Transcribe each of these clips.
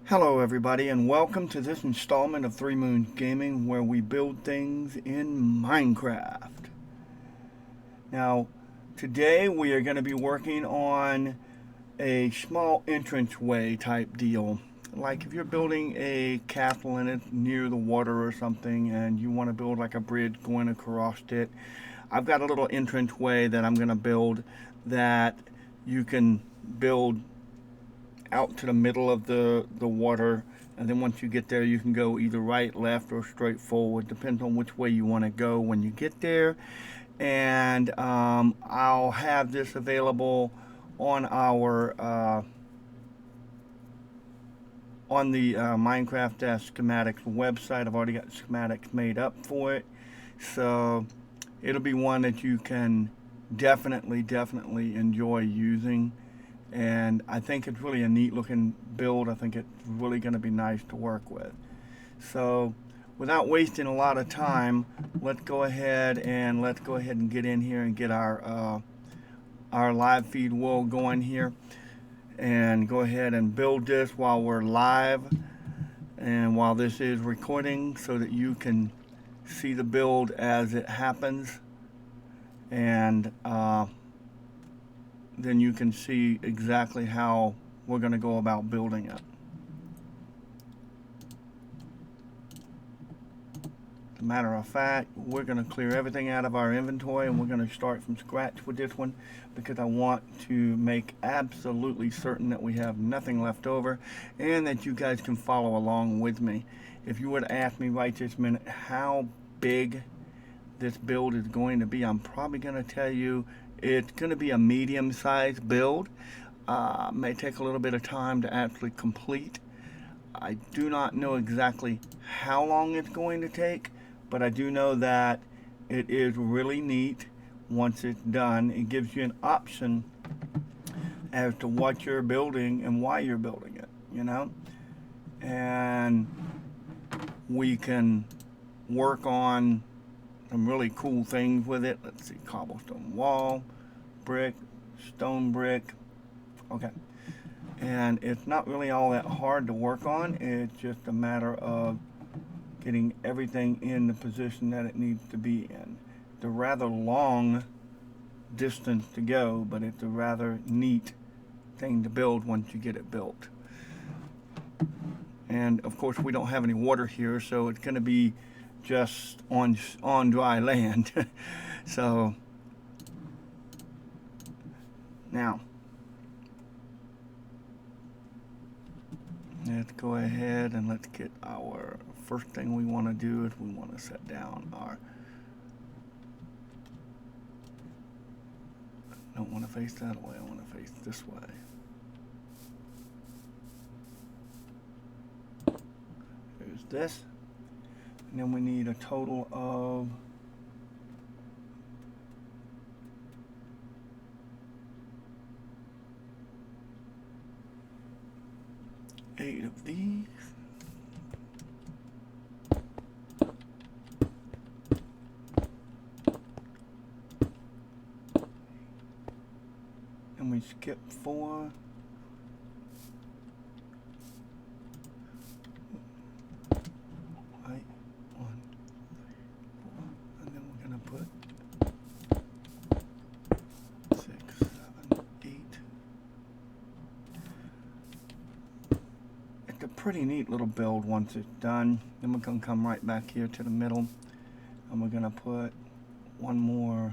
Hello everybody and welcome to this installment of Three Moons Gaming where we build things in Minecraft. Now today we are going to be working on a small entranceway type deal. Like if you're building a castle and it's near the water or something and you want to build like a bridge going across it. I've got a little entranceway that I'm going to build that you can build out to the middle of the water, and then once you get there you can go either right, left, or straight forward. Depends on which way you want to go when you get there. And I'll have this available on our on the Minecraft schematics website. I've already got schematics made up for it, so it'll be one that you can definitely enjoy using. And I think it's really a neat looking build. I think it's really going to be nice to work with. So without wasting a lot of time, let's go ahead and get in here and get our live feed world going here, and go ahead and build this while we're live and while this is recording, so that you can see the build as it happens. And then you can see exactly how we're going to go about building it. As a matter of fact, we're going to clear everything out of our inventory and we're going to start from scratch with this one, because I want to make absolutely certain that we have nothing left over and that you guys can follow along with me. If you were to ask me right this minute how big this build is going to be, I'm probably going to tell you it's going to be a medium-sized build. May take a little bit of time to actually complete. I do not know exactly how long it's going to take, but I do know that it is really neat once it's done. It gives you an option as to what you're building and why you're building it, you know? And we can work on some really cool things with it. Let's see, cobblestone wall, brick, stone brick. Okay. And it's not really all that hard to work on. It's just a matter of getting everything in the position that it needs to be in. It's a rather long distance to go, but it's a rather neat thing to build once you get it built. And of course we don't have any water here, so it's going to be just on dry land. So now let's go ahead and let's get our first thing we want to do is we want to set down our, I don't want to face that way, I want to face this way. There's this. And then we need a total of 8 of these. And we skip 4. Pretty neat little build once it's done. Then we're going to come right back here to the middle and we're going to put one more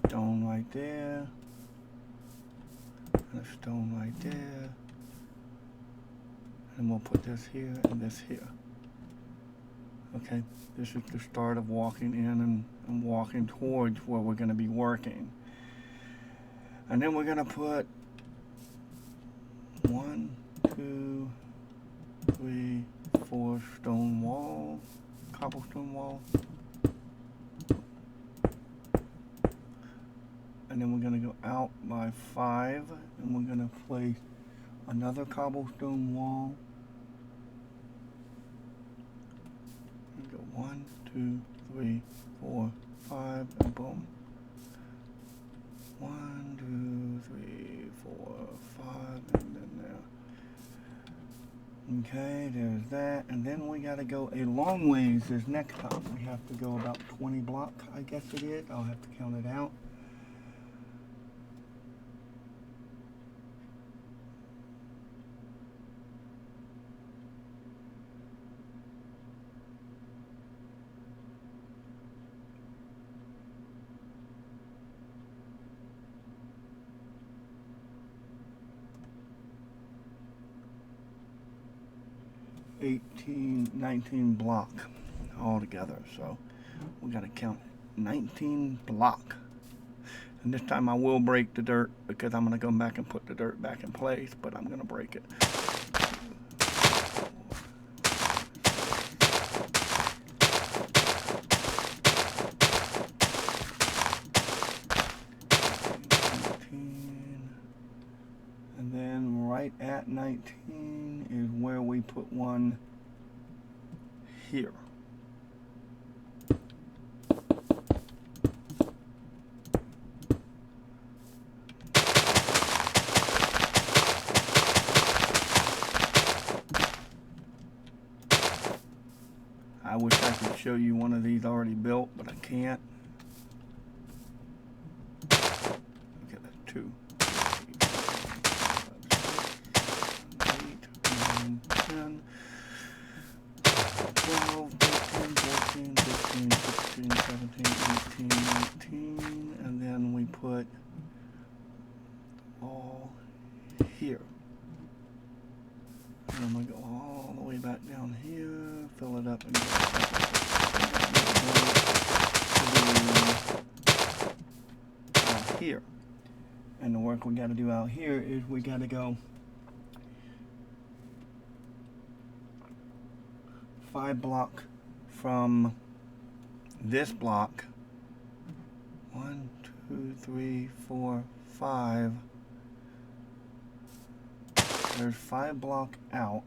stone right there, and a stone right there, and we'll put this here and this here. Okay, this is the start of walking in and walking towards where we're going to be working. And then we're going to put 1, 2, 3, 4 stone wall, cobblestone wall. And then we're going to go out by 5, and we're going to place another cobblestone wall. We go 1, 2, 3, 4, 5, and boom. 1, 2, 3, 4, Okay, there's that, and then we gotta go a long ways. This next time we have to go about 20 blocks, I guess it is. I'll have to count it out. $18, $19 block altogether. So we gotta count 19 block. And this time I will break the dirt because I'm gonna go back and put the dirt back in place, but I'm gonna break it. And then right at 19 is where we put one here. I wish I could show you one of these already built, but I can't. Look at that, 2, 3, 8, 9, 10, 12, 13, 14, 15, 16, 17, 18, 19, and then we put all here. And I'm going to go all the way back down here, fill it up, and go out here. And the work we got to do out here is we got to go 5 block from this block. 1, 2, 3, 4, 5. There's 5 block out,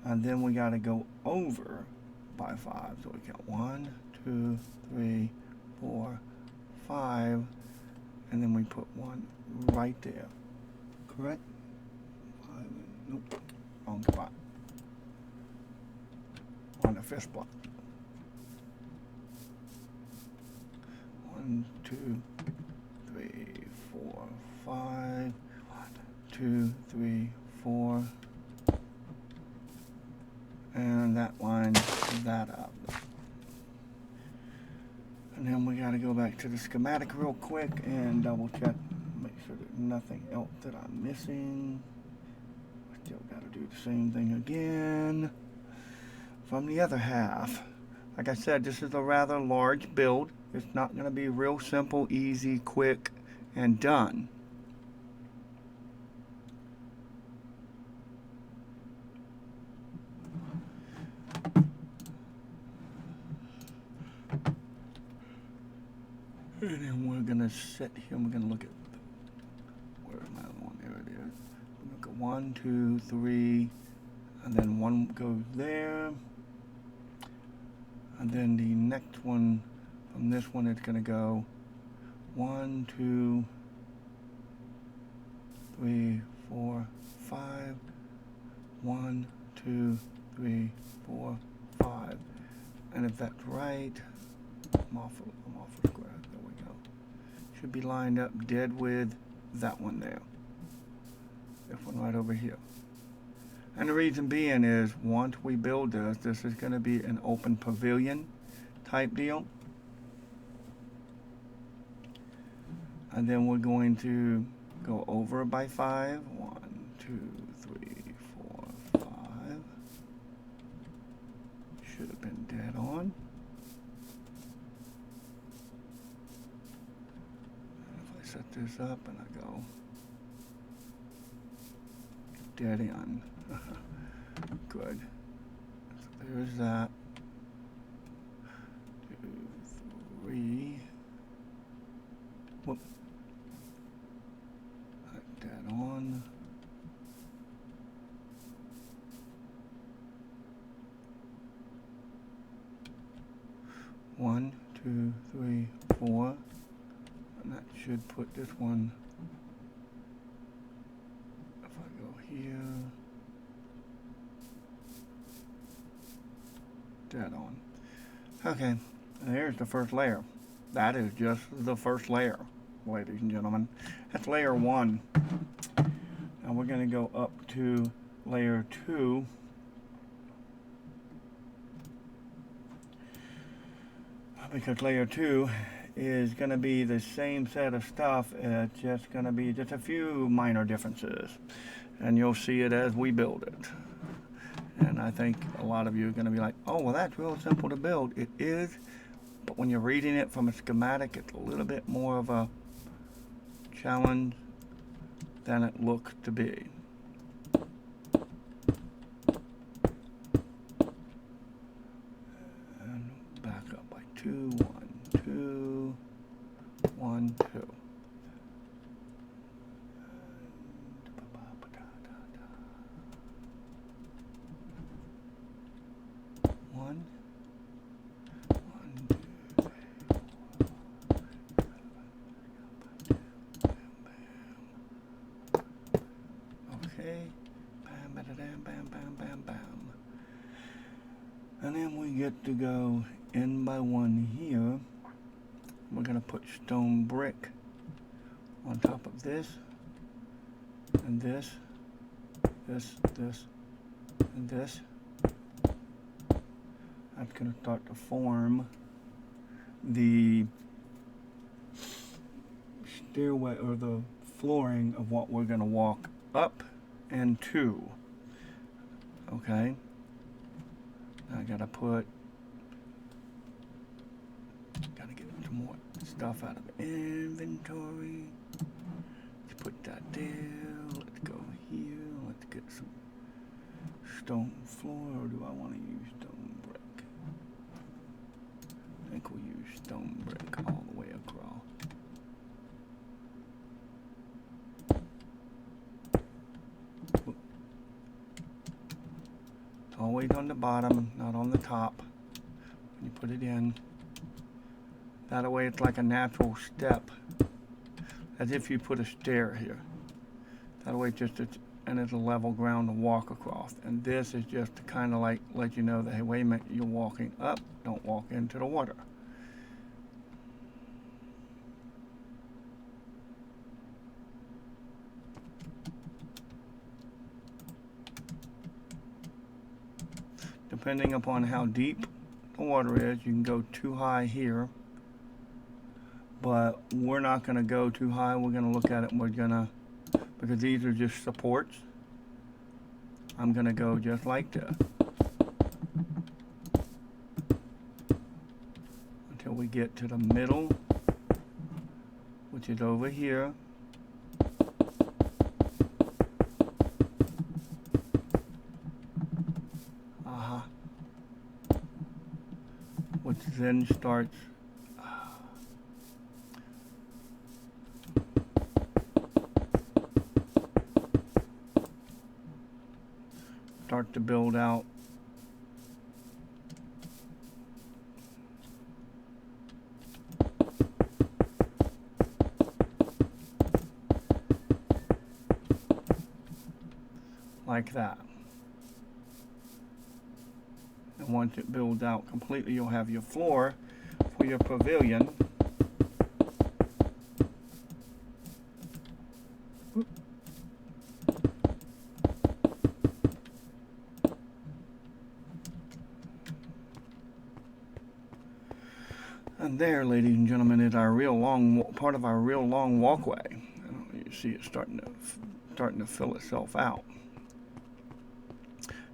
and then we got to go over by 5. So we got 1, 2, 3, 4, 5, and then we put one right there. Correct? 5, nope, wrong spot. On the 5th block. 1, 2, 3, 4, 5. 1, 2, 3, 4, and that lines that up. And then we got to go back to the schematic real quick and double check, make sure there's nothing else that I'm missing. Still got to do the same thing again from the other half. Like I said, this is a rather large build. It's not going to be real simple, easy, quick, and done. And then we're gonna sit here and we're gonna look at, where's my other one? There it is. We're gonna go 1, 2, 3, and then one goes there. And then the next one from this one is gonna go 1, 2, 3, 4, 5. 1, 2, 3, 4, 5. And if that's right, I'm off of square. There we go. Should be lined up dead with that one there. This one right over here. And the reason being is once we build this is going to be an open pavilion type deal. And then we're going to go over by 5. 1, 2, 3, 4, 5. Should have been dead on. Set this up and I go dead end. Good. So there's that. 2, 3. Whoop. Dead on. One, 2, 3, 4. And that should put this one, if I go here, that on. Okay, and here's the first layer. That is just the first layer, ladies and gentlemen. That's layer 1. Now we're going to go up to layer 2. Because layer 2 is going to be the same set of stuff. It's just going to be just a few minor differences. And you'll see it as we build it. And I think a lot of you are going to be like, oh, well, that's real simple to build. It is. But when you're reading it from a schematic, it's a little bit more of a challenge than it looks to be. And back up by 2, 1, 2, 1, 2. And then we get to go in by 1 here. We're going to put stone brick on top of this, and this, this, and this. That's going to start to form the stairway or the flooring of what we're going to walk up and to. Okay. I gotta get some more stuff out of inventory. Let's put that there. Let's go here. Let's get some stone floor, or do I want to use stone brick? I think we'll use stone brick all the way across. Always on the bottom, not on the top. When you put it in, that way it's like a natural step, as if you put a stair here. That way and it's a level ground to walk across. And this is just to kind of like let you know that, hey, wait a minute, you're walking up, don't walk into the water. Depending upon how deep the water is, you can go too high here, but we're not going to go too high. We're going to look at it and we're going to, because these are just supports, I'm going to go just like this until we get to the middle, which is over here. Which then starts to build out like that. And once it builds out completely, you'll have your floor for your pavilion. And there, ladies and gentlemen, is our part of our real long walkway. You see it starting to fill itself out.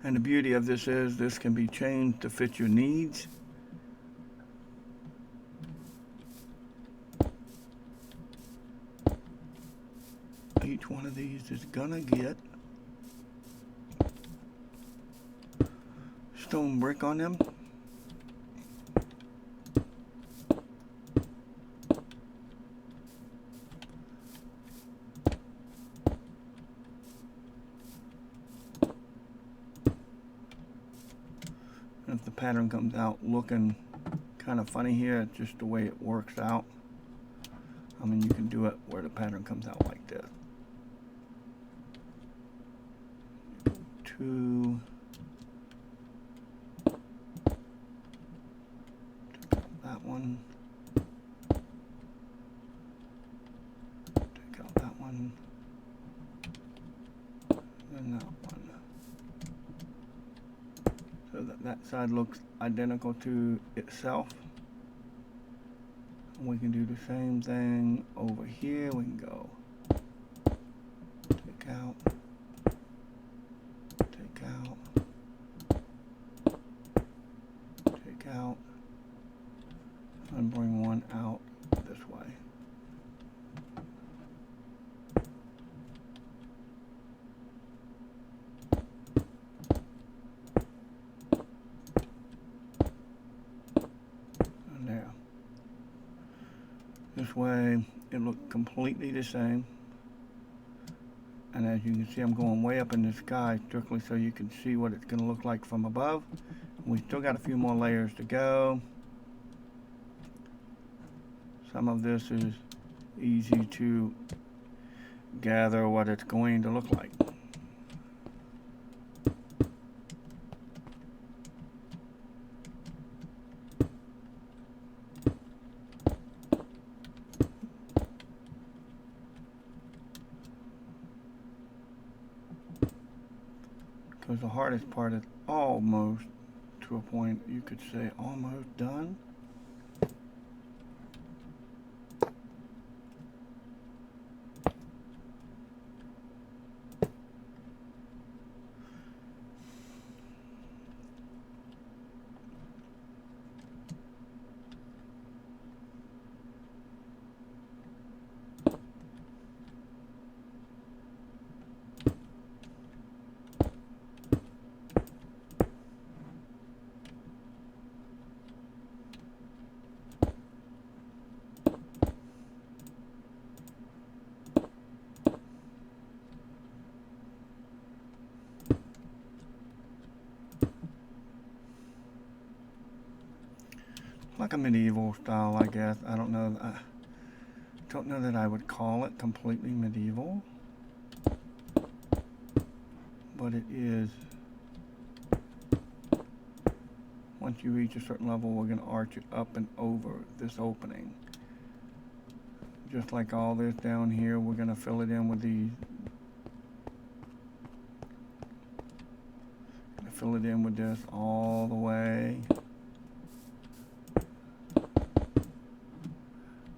And the beauty of this is this can be changed to fit your needs. Each one of these is gonna get stone brick on them. If the pattern comes out looking kind of funny here, it's just the way it works out. I mean, you can do it where the pattern comes out like this. 2, one. Take out that one. And that one. So that that side looks identical to itself. And we can do the same thing over here. We can go take out, take out, take out, and bring one out this way. And there. This way it looked completely the same. And as you can see, I'm going way up in the sky strictly so you can see what it's going to look like from above. We still got a few more layers to go. Some of this is easy to gather what it's going to look like. Because the hardest part is almost, to a point you could say, almost done. Like a medieval style, I guess. I don't know that I would call it completely medieval, but it is. Once you reach a certain level, we're going to arch it up and over this opening. Just like all this down here, we're going to fill it in with these. Fill it in with this all the way.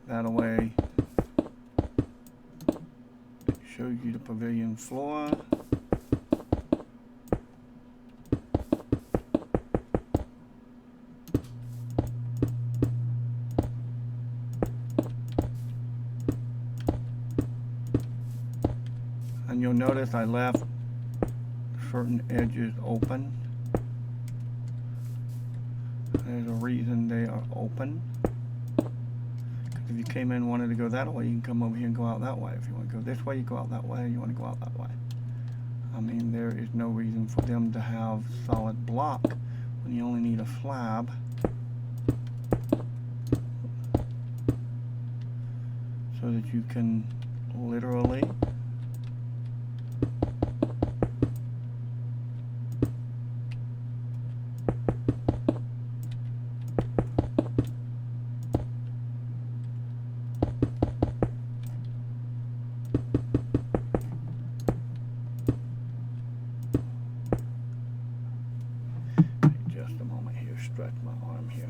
That way, it shows you the pavilion floor. And you'll notice I left certain edges open. There's a reason they are open. If you came in and wanted to go that way, you can come over here and go out that way. If you want to go this way, you go out that way. You want to go out that way. I mean, there is no reason for them to have solid block when you only need a slab. So that you can literally stretch my arm here.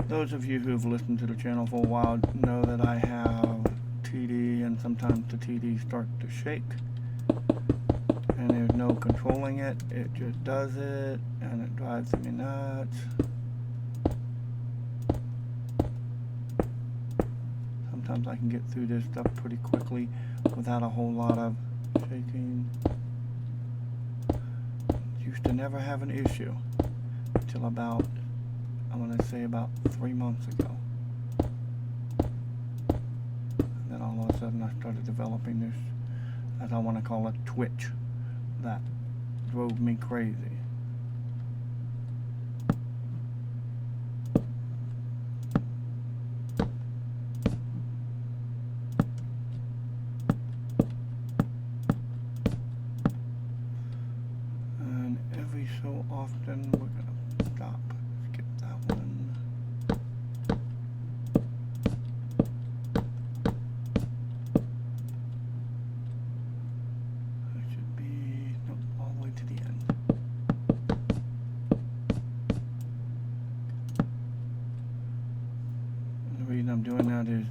Those of you who've listened to the channel for a while know that I have TD, and sometimes the TD starts to shake and there's no controlling it. It just does it and it drives me nuts. Sometimes I can get through this stuff pretty quickly without a whole lot of shaking. Used to never have an issue until about, I'm going to say about 3 months ago. And then all of a sudden I started developing this, as I want to call it, twitch. That drove me crazy. doing that is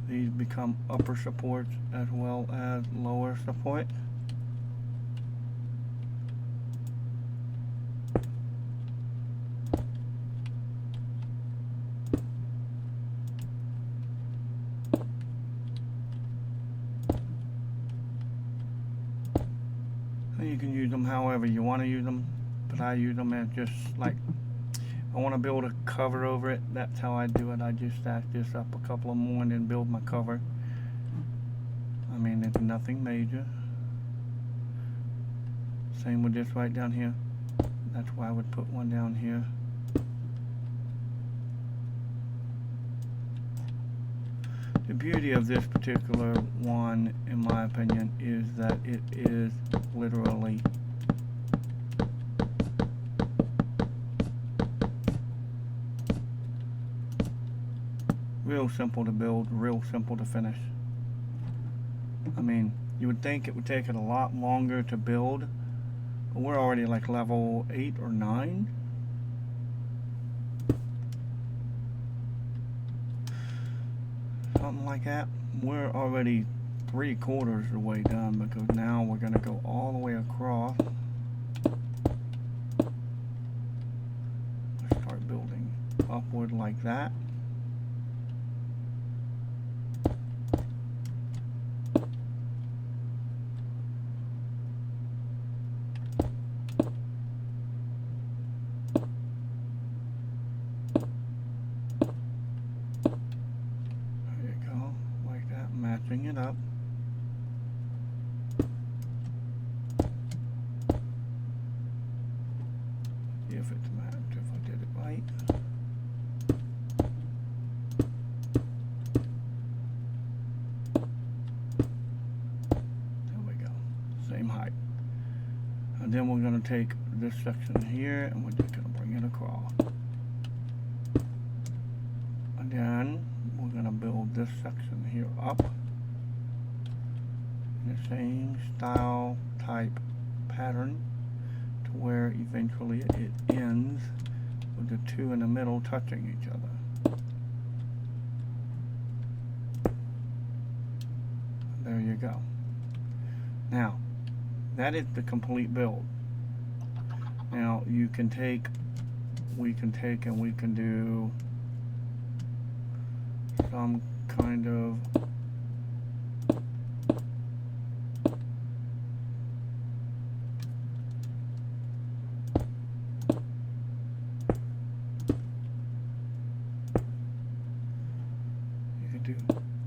these become upper supports as well as lower support. You can use them however you want to use them, but I use them as just like, I want to build a cover over it. That's how I do it. I just stack this up a couple of more and then build my cover. I mean, it's nothing major. Same with this right down here. That's why I would put one down here. The beauty of this particular one, in my opinion, is that it is literally real simple to build, real simple to finish. I mean, you would think it would take it a lot longer to build, but we're already like level 8 or 9. Something like that. We're already 3/4 of the way done, because now we're going to go all the way across. Start building upward like that. Matching it up. See if it's matched, if I did it right. There we go. Same height. And then we're going to take this section here and we're just going to bring it across. And then we're going to build this section here up in the same style type pattern to where eventually it ends with the two in the middle touching each other. There you go. Now, that is the complete build. Now you can take, we can do some kind of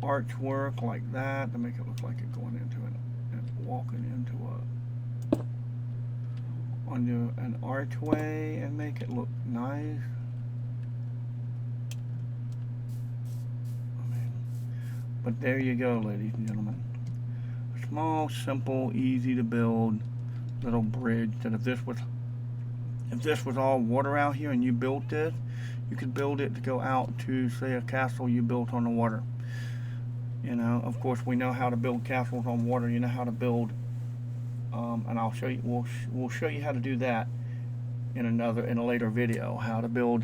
arch work like that to make it look like it's going into and walking into an archway and make it look nice. But there you go, ladies and gentlemen. A small, simple, easy to build little bridge that if this was all water out here and you built this, you could build it to go out to, say, a castle you built on the water. You know, of course, we know how to build castles on water. You know how to build, and I'll show you. We'll show you how to do that in a later video. How to build,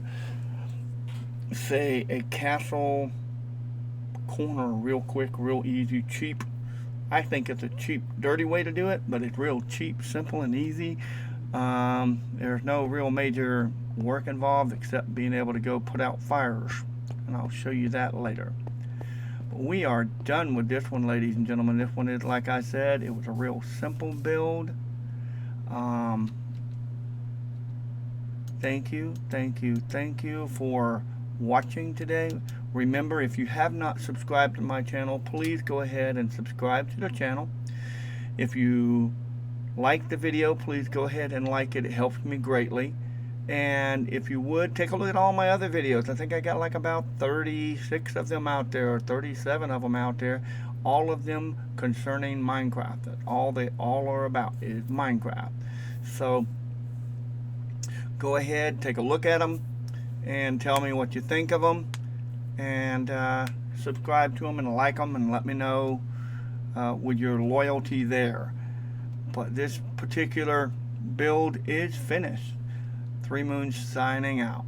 say, a castle corner real quick, real easy, cheap. I think it's a cheap, dirty way to do it, but it's real cheap, simple, and easy. There's no real major work involved except being able to go put out fires, and I'll show you that later. We are done with this one, ladies and gentlemen. This one is, like I said, it was a real simple build. Thank you for watching today. Remember, if you have not subscribed to my channel, please go ahead and subscribe to the channel. If you like the video, please go ahead and like it. It helps me greatly. And if you would, take a look at all my other videos. I think I got like about 36 of them out there, or 37 of them out there. All of them concerning Minecraft. That's all they all are about is Minecraft. So go ahead, take a look at them, and tell me what you think of them. And subscribe to them and like them, and let me know with your loyalty there. But this particular build is finished. 3 Moons signing out.